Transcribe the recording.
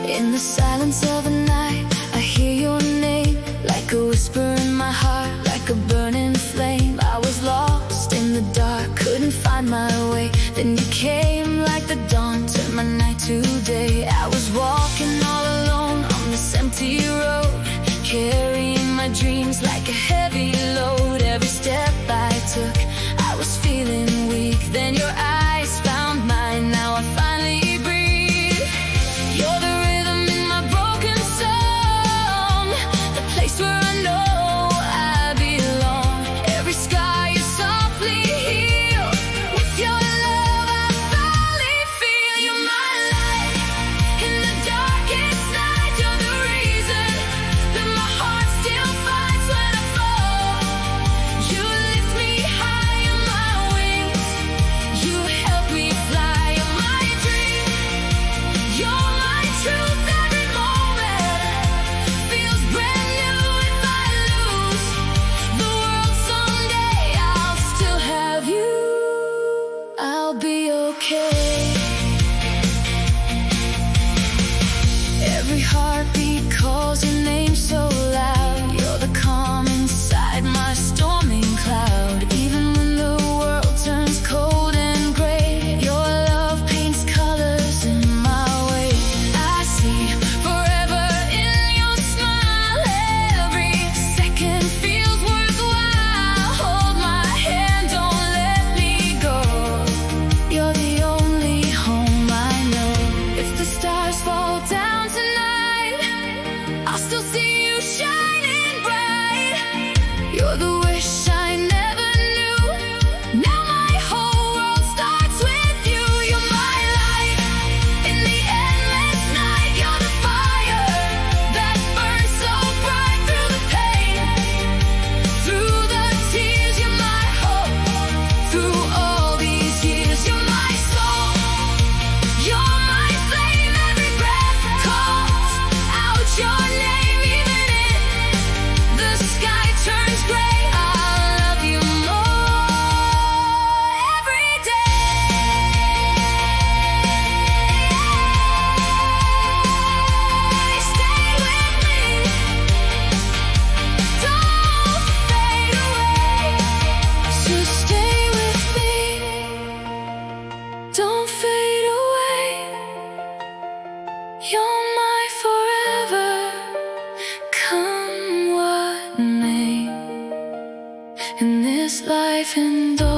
In the silence of the night, I hear your name, like a whisper in my heart, like a burning flame. I was lost in the dark, couldn't find my way. Then you came like the dawn, turned my night to day. I was walking all alone on this empty road, carrying my dreams like a heavy load. Every step I took, I was feeling weak. Then your eyes found mine, now I finally breathe. You're the rhythm in my broken song, the place where I know I belong. Every scar you softly heal, with your love I finally feel. You're my light in the darkest night. You're the reason that my heart still fights when I fall. You lift me high on my wings, you help me fly. You're my dream, you're my truth. Every moment feels brand new. If I lose the world someday, I'll still have you. I'll be okay. Every heartbeat calls your name so loud. You're the calm inside my storming cloud. Even when the world turns cold and gray, your love paints colors in my way. I see forever in your smile. Every second feels worthwhile. Hold my hand, don't let me go. You're the only home I know. If the stars fall down tonight, I'll still see you shining bright. You're the wish I never knew. Now my whole world starts with you. You're my light in the endless night. You're the fire that burns so bright through the pain, through the tears. You're my hope through all these years. You're my soul, you're my flame. Every breath calls out your name. Even if the sky turns gray, I'll love you more every day. Stay with me, don't fade away. So stay with me, don't fade away. You're my forever, come what may. In this life and all